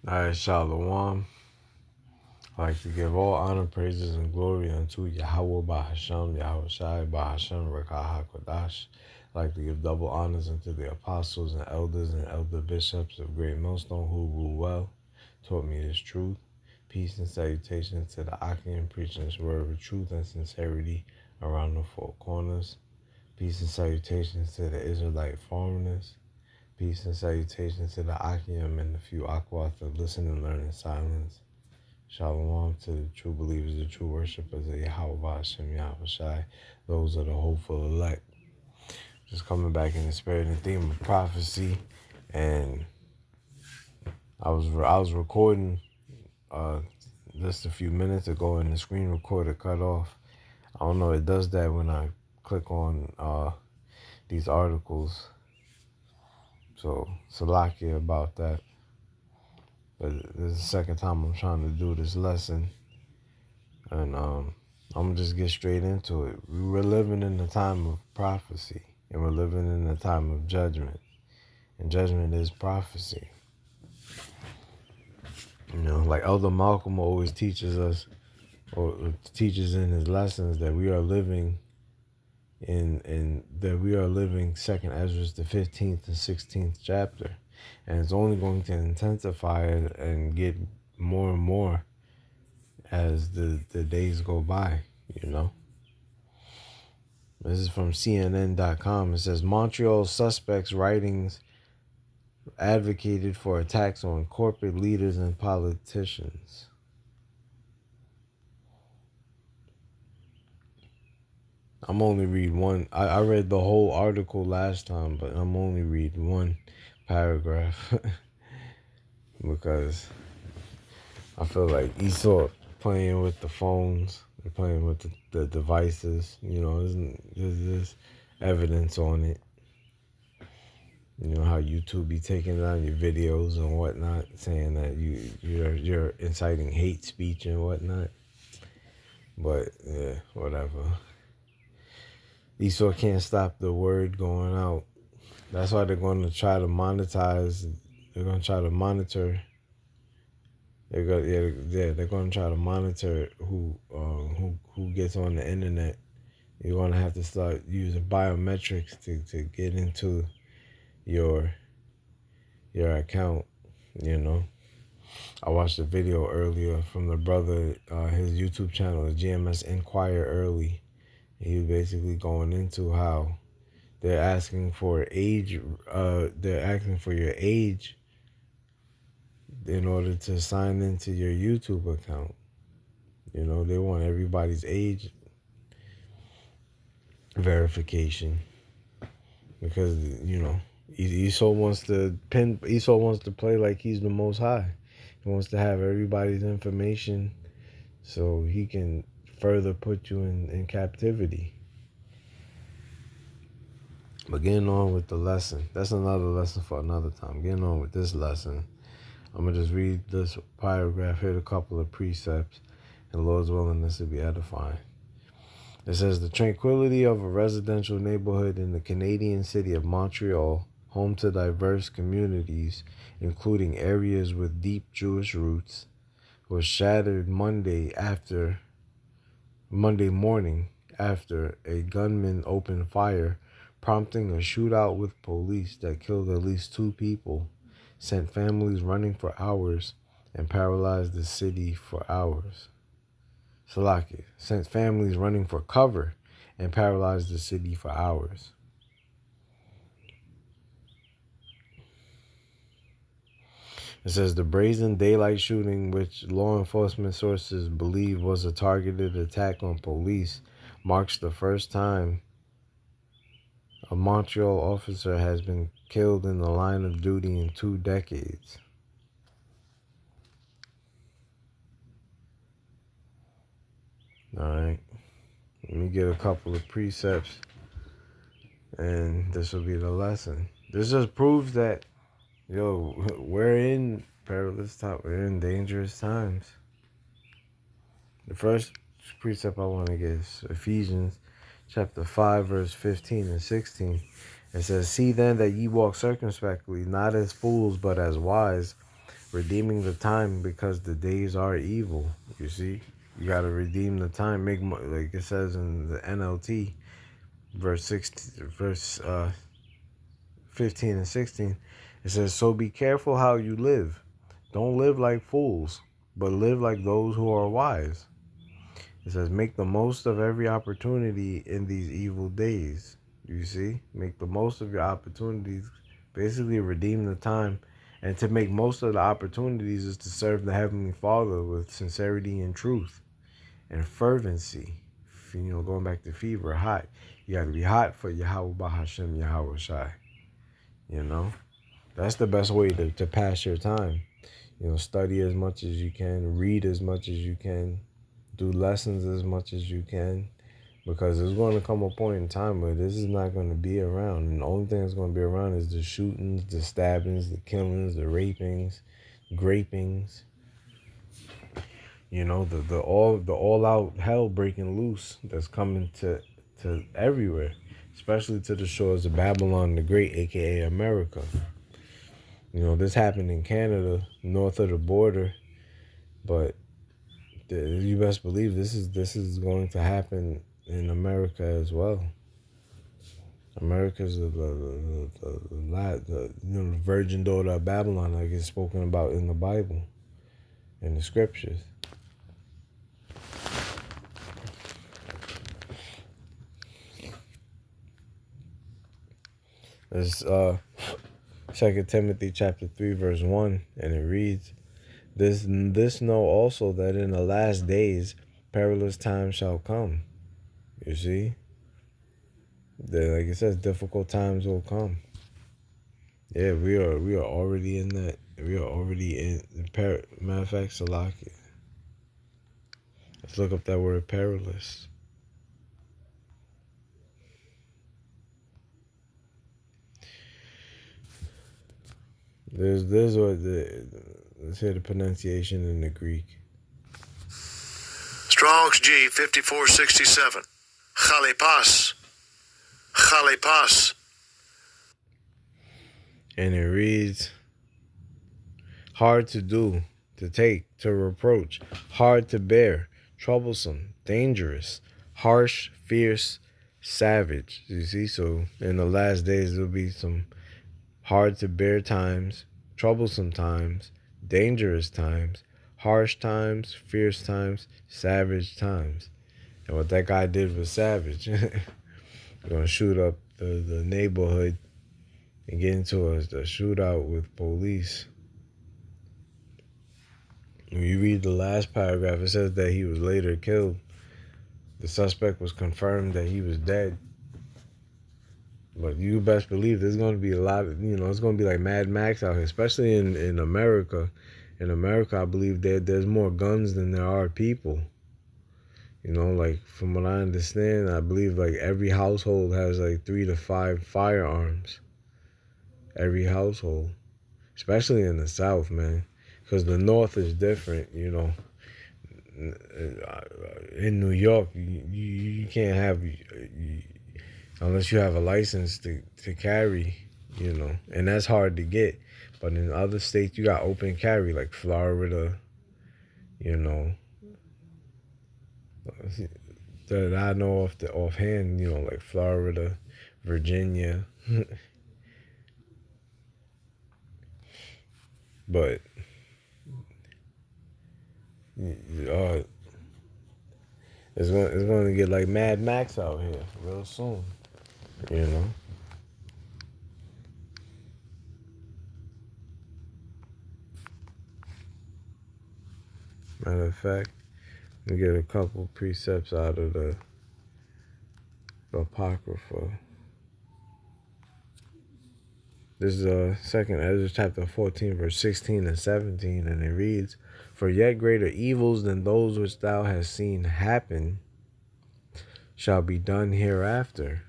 Alright, Shalom. I'd like to give all honor, praises, and glory unto Yahweh Bahasham, Yahweh Shai Bahasham, Rekah HaKodash. I'd like to give double honors unto the apostles and elder bishops of Great Millstone who rule well, taught me this truth. Peace and salutations to the Akim preaching this word with truth and sincerity around the four corners. Peace and salutations to the Israelite foreigners. Peace and salutations to the Akim and the few Aquas that listen and learn in silence. Shalom to the true believers, the true worshipers of Yahweh Hashem Yahweh Shai. Those are the hopeful elect. Just coming back in the spirit and theme of prophecy. And I was recording just a few minutes ago and the screen recorder cut off. I don't know, it does that when I click on these articles. So, Salakia about that. But this is the second time I'm trying to do this lesson. And I'm going to just get straight into it. We're living in the time of prophecy. And we're living in the time of judgment. And judgment is prophecy. You know, like Elder Malcolm always teaches us, or teaches in his lessons, that we are living Second Ezra, the 15th and 16th chapter. And it's only going to intensify and get more and more as the days go by, you know. This is from CNN.com. It says, Montreal suspects' writings advocated for attacks on corporate leaders and politicians. I'm only reading one. I read the whole article last time, but I'm only reading one paragraph because I feel like Esau playing with the phones, playing with the devices. You know, there's evidence on it. You know how YouTube be taking down your videos and whatnot, saying that you're inciting hate speech and whatnot. But yeah, whatever. Esau can't stop the word going out. That's why they're going to try to monetize. They're going to try to monitor. They're going to try to monitor who gets on the internet. You're going to have to start using biometrics to get into your account. You know, I watched a video earlier from the brother. His YouTube channel is GMS Inquire Early. He was basically going into how they're asking for age. They're asking for your age in order to sign into your YouTube account. You know, they want everybody's age verification because, you know, Esau wants to play like he's the Most High. He wants to have everybody's information so he can further put you in captivity. But getting on with the lesson. That's another lesson for another time. Getting on with this lesson. I'm going to just read this paragraph, hit a couple of precepts, and Lord's willing, this will be edifying. It says, the tranquility of a residential neighborhood in the Canadian city of Montreal, home to diverse communities, including areas with deep Jewish roots, was shattered Monday morning after a gunman opened fire, prompting a shootout with police that killed at least 2 people, sent families running for hours, and paralyzed the city for hours. Salakia, sent families running for cover and paralyzed the city for hours. It says the brazen daylight shooting, which law enforcement sources believe was a targeted attack on police, marks the first time a Montreal officer has been killed in the line of duty in 2 decades. Alright, let me get a couple of precepts, and this will be the lesson. This just proves that, we're in perilous times, we're in dangerous times. The first precept I want to get is Ephesians chapter 5, verse 15 and 16. It says, see then that ye walk circumspectly, not as fools, but as wise, redeeming the time because the days are evil. You see, you got to redeem the time. Make like it says in the NLT, verse 15 and 16. It says, "So be careful how you live. Don't live like fools, but live like those who are wise." It says, "Make the most of every opportunity in these evil days." You see, make the most of your opportunities. Basically, redeem the time. And to make most of the opportunities is to serve the Heavenly Father with sincerity and truth and fervency. You know, going back to fever, hot. You got to be hot for Yahweh Bahashem, Yahweh Shai. You know, that's the best way to pass your time. You know, study as much as you can, read as much as you can, do lessons as much as you can, because there's going to come a point in time where this is not going to be around, and the only thing that's going to be around is the shootings, the stabbings, the killings, the rapings, grapings. You know, the all out hell breaking loose that's coming to everywhere, especially to the shores of Babylon the Great, aka America. You know, this happened in Canada, north of the border, but you best believe this is going to happen in America as well. America's the virgin daughter of Babylon, like it's spoken about in the Bible, in the scriptures. It's 2 Timothy chapter 3 verse 1, and it reads, This know also that in the last days perilous times shall come." You see? Like it says, difficult times will come. Yeah, we are already in that. We are already in. Matter of fact, Salaki. Let's look up that word perilous. There's what let's hear the pronunciation in the Greek. Strong's G 5467. Chalipas. Chalipas. And it reads, hard to do, to take, to reproach, hard to bear, troublesome, dangerous, harsh, fierce, savage. You see, so in the last days there'll be some hard to bear times, troublesome times, dangerous times, harsh times, fierce times, savage times. And what that guy did was savage. We're going to shoot up the neighborhood and get into a shootout with police. When you read the last paragraph, it says that he was later killed. The suspect was confirmed that he was dead. But you best believe there's going to be a lot of, it's going to be like Mad Max out here, especially in America. In America, I believe there's more guns than there are people. Like from what I understand, I believe like every household has like 3 to 5 firearms. Every household. Especially in the South, man. Because the North is different, In New York, you can't have, unless you have a license to carry, and that's hard to get. But in other states, you got open carry, like Florida, that I know offhand, like Florida, Virginia. But it's going to get like Mad Max out here real soon, Matter of fact, we get a couple precepts out of the Apocrypha. This is 2nd Ezra chapter 14, verse 16 and 17, and it reads, "For yet greater evils than those which thou hast seen happen shall be done hereafter."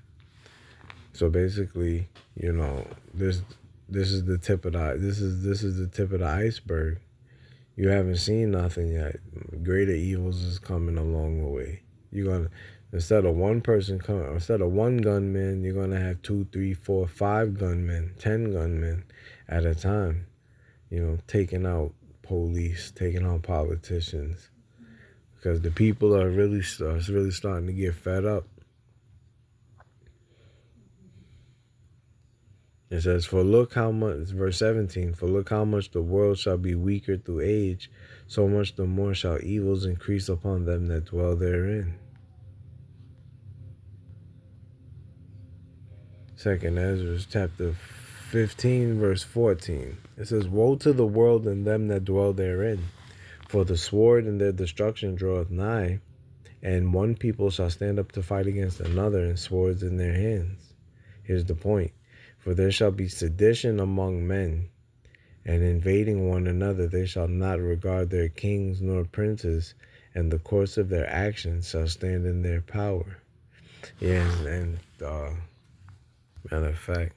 So basically, this is the tip of the tip of the iceberg. You haven't seen nothing yet. Greater evils is coming along the way. You're gonna, instead of one gunman, you're gonna have 2, 3, 4, 5 gunmen, 10 gunmen at a time. taking out police, taking out politicians, because the people are really starting to get fed up. It says, "For look how much," verse 17, "For look how much the world shall be weaker through age, so much the more shall evils increase upon them that dwell therein." Second Ezra chapter 15, verse 14. It says, "Woe to the world and them that dwell therein, for the sword and their destruction draweth nigh, and one people shall stand up to fight against another, and swords in their hands." Here's the point. "For there shall be sedition among men, and invading one another, they shall not regard their kings nor princes, and the course of their actions shall stand in their power." Yeah, and matter of fact,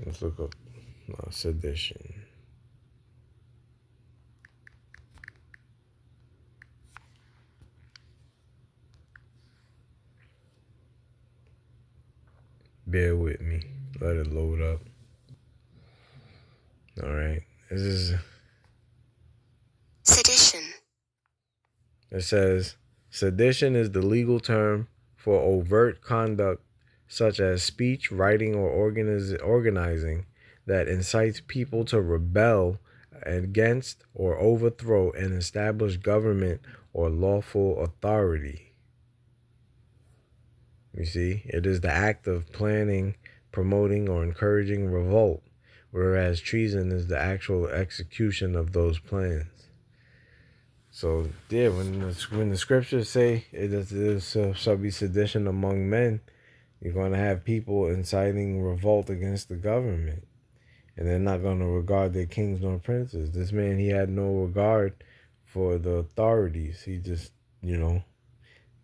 let's look up sedition. Bear with me. Let it load up. All right. This is Sedition. It says, "Sedition is the legal term for overt conduct such as speech, writing, or organizing that incites people to rebel against or overthrow an established government or lawful authority." You see, it is the act of planning, promoting, or encouraging revolt, whereas treason is the actual execution of those plans. So, yeah, when the scriptures say it shall be sedition among men, you're going to have people inciting revolt against the government. And they're not going to regard their kings nor princes. This man, he had no regard for the authorities. He just,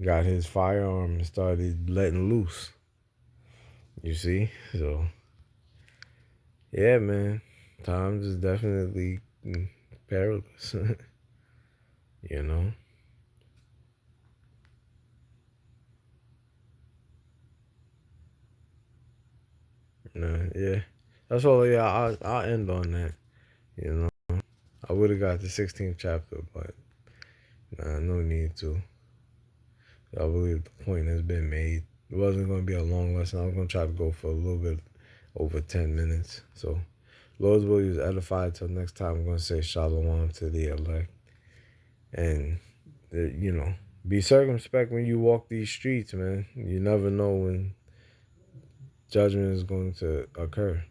got his firearm and started letting loose. You see? So, yeah, man. Times is definitely perilous. you know? Yeah. That's all. Yeah, I'll end on that. I would have got the 16th chapter, but no need to. I believe the point has been made. It wasn't going to be a long lesson. I was going to try to go for a little bit over 10 minutes. So, Lord's will, you edified. Till next time, I'm going to say shalom to the elect. And, be circumspect when you walk these streets, man. You never know when judgment is going to occur.